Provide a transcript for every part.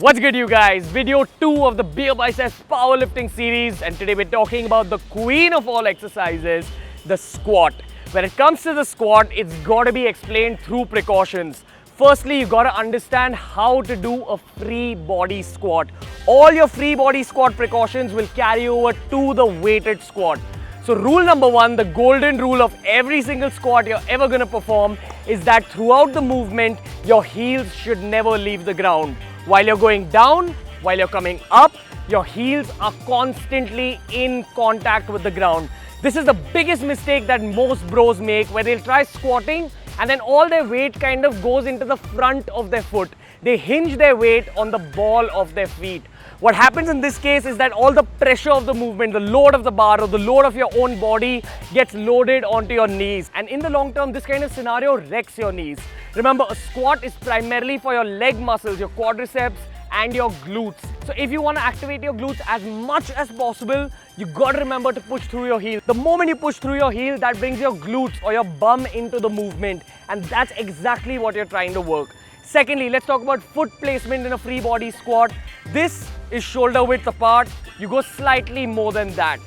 What's good, you guys? Video 2 of the BeerBiceps powerlifting series, and today we're talking about the queen of all exercises, the squat. When it comes to the squat, it's got to be explained through precautions. Firstly, you got to understand how to do a free body squat. All your free body squat precautions will carry over to the weighted squat. So rule number 1, the golden rule of every single squat you're ever going to perform is that throughout the movement, your heels should never leave the ground. While you're going down, while you're coming up, your heels are constantly in contact with the ground. This is the biggest mistake that most bros make, where they'll try squatting and then all their weight kind of goes into the front of their foot. They hinge their weight on the ball of their feet. What happens in this case is that all the pressure of the movement, the load of the bar or the load of your own body gets loaded onto your knees. And in the long term, this kind of scenario wrecks your knees. Remember, a squat is primarily for your leg muscles, your quadriceps and your glutes. So if you want to activate your glutes as much as possible, you got to remember to push through your heel. The moment you push through your heel, that brings your glutes or your bum into the movement. And that's exactly what you're trying to work. Secondly, let's talk about foot placement in a free body squat. This is shoulder width apart. You go slightly more than that.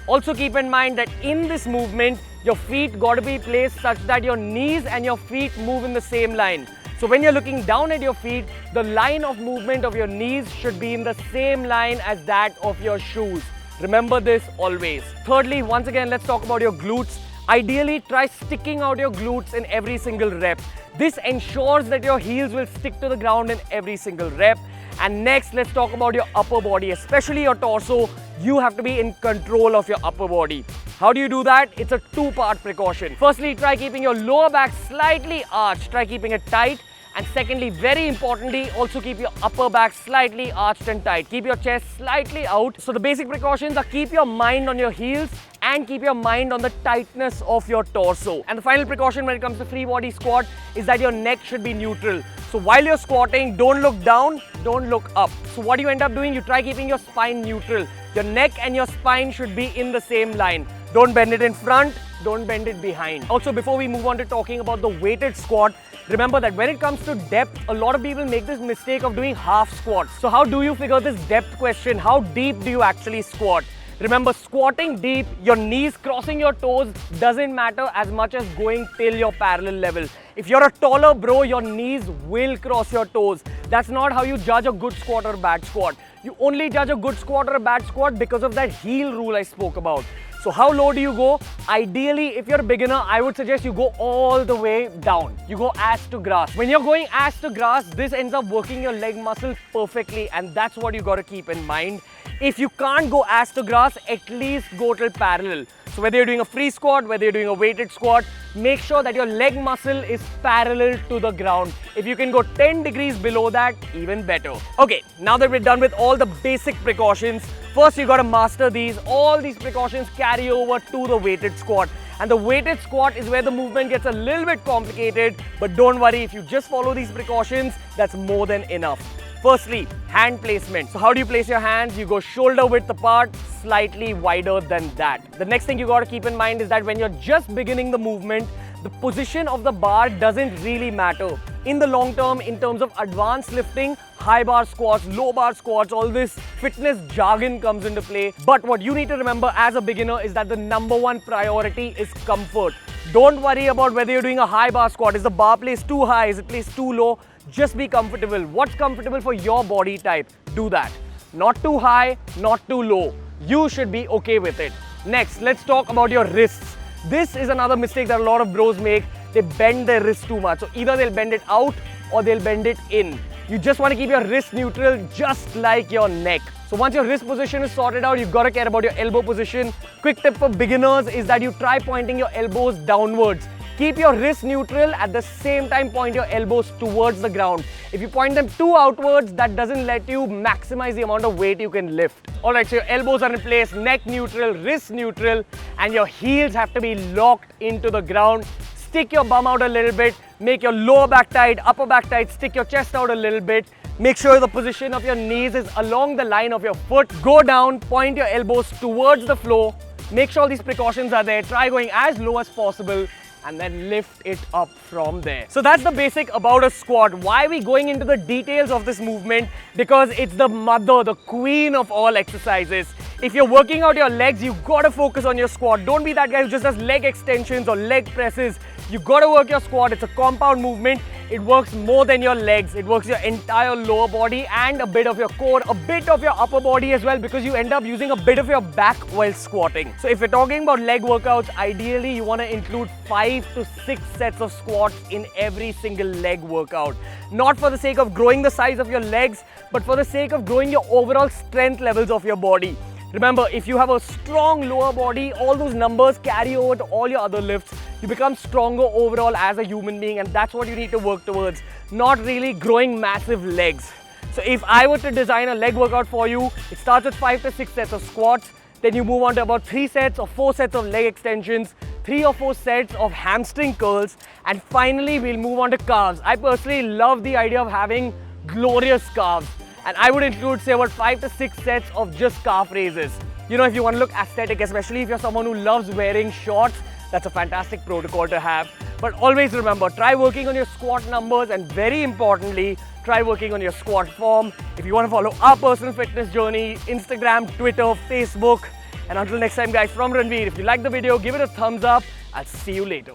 Also keep in mind that in this movement, your feet got to be placed such that your knees and your feet move in the same line. So when you're looking down at your feet, the line of movement of your knees should be in the same line as that of your shoes. Remember this always. Thirdly, once again, let's talk about your glutes. Ideally, try sticking out your glutes in every single rep. This ensures that your heels will stick to the ground in every single rep. And next, let's talk about your upper body, especially your torso. You have to be in control of your upper body. How do you do that? It's a two-part precaution. Firstly, try keeping your lower back slightly arched. Try keeping it tight. And secondly, very importantly, also keep your upper back slightly arched and tight. Keep your chest slightly out. So the basic precautions are keep your mind on your heels and keep your mind on the tightness of your torso. And the final precaution when it comes to free body squat is that your neck should be neutral. So while you're squatting, don't look down, don't look up. So what do you end up doing? You try keeping your spine neutral. Your neck and your spine should be in the same line. Don't bend it in front, don't bend it behind. Also, before we move on to talking about the weighted squat, remember that when it comes to depth, a lot of people make this mistake of doing half squats. So how do you figure this depth question? How deep do you actually squat? Remember, squatting deep, your knees crossing your toes doesn't matter as much as going till your parallel level. If you're a taller bro, your knees will cross your toes. That's not how you judge a good squat or bad squat. You only judge a good squat or a bad squat because of that heel rule I spoke about. So how low do you go? Ideally, if you're a beginner, I would suggest you go all the way down. You go ass to grass. When you're going ass to grass, this ends up working your leg muscle perfectly, and that's what you got to keep in mind. If you can't go ass to grass, at least go till parallel. So whether you're doing a free squat, whether you're doing a weighted squat, make sure that your leg muscle is parallel to the ground. If you can go 10 degrees below that, even better. Okay, now that we're done with all the basic precautions, first you got to master these. All these precautions carry over to the weighted squat. And the weighted squat is where the movement gets a little bit complicated, but don't worry, if you just follow these precautions, that's more than enough. Firstly, hand placement. So how do you place your hands? You go shoulder width apart, slightly wider than that. The next thing you got to keep in mind is that when you're just beginning the movement, the position of the bar doesn't really matter. In the long term, in terms of advanced lifting, high bar squats, low bar squats, all this fitness jargon comes into play. But what you need to remember as a beginner is that the number one priority is comfort. Don't worry about whether you're doing a high bar squat. Is the bar placed too high? Is it placed too low? Just be comfortable. What's comfortable for your body type? Do that. Not too high, not too low. You should be okay with it. Next, let's talk about your wrists. This is another mistake that a lot of bros make. They bend their wrists too much. So either they'll bend it out or they'll bend it in. You just want to keep your wrist neutral, just like your neck. So once your wrist position is sorted out, you've got to care about your elbow position. Quick tip for beginners is that you try pointing your elbows downwards. Keep your wrist neutral, at the same time point your elbows towards the ground. If you point them too outwards, that doesn't let you maximize the amount of weight you can lift. Alright, so your elbows are in place, neck neutral, wrist neutral, and your heels have to be locked into the ground. Stick your bum out a little bit, make your lower back tight, upper back tight, stick your chest out a little bit. Make sure the position of your knees is along the line of your foot. Go down, point your elbows towards the floor. Make sure these precautions are there. Try going as low as possible. and then lift it up from there. So that's the basic about a squat. Why are we going into the details of this movement? Because it's the mother, the queen of all exercises. If you're working out your legs, you've got to focus on your squat. Don't be that guy who just does leg extensions or leg presses. You've got to work your squat. It's a compound movement. It works more than your legs. It works your entire lower body and a bit of your core, a bit of your upper body as well, because you end up using a bit of your back while squatting. So if you're talking about leg workouts, ideally you want to include 5 to 6 sets of squats in every single leg workout. Not for the sake of growing the size of your legs, but for the sake of growing your overall strength levels of your body. Remember, if you have a strong lower body, all those numbers carry over to all your other lifts. You become stronger overall as a human being, and that's what you need to work towards, not really growing massive legs. So if I were to design a leg workout for you, it starts with 5 to 6 sets of squats, then you move on to about 3 sets or 4 sets of leg extensions, 3 or 4 sets of hamstring curls, and finally we'll move on to calves. I personally love the idea of having glorious calves. And I would include, say, about 5 to 6 sets of just calf raises. You know, if you want to look aesthetic, especially if you're someone who loves wearing shorts, that's a fantastic protocol to have. But always remember, try working on your squat numbers, and very importantly, try working on your squat form. If you want to follow our personal fitness journey, Instagram, Twitter, Facebook. And until next time, guys, from Ranveer, if you like the video, give it a thumbs up. I'll see you later.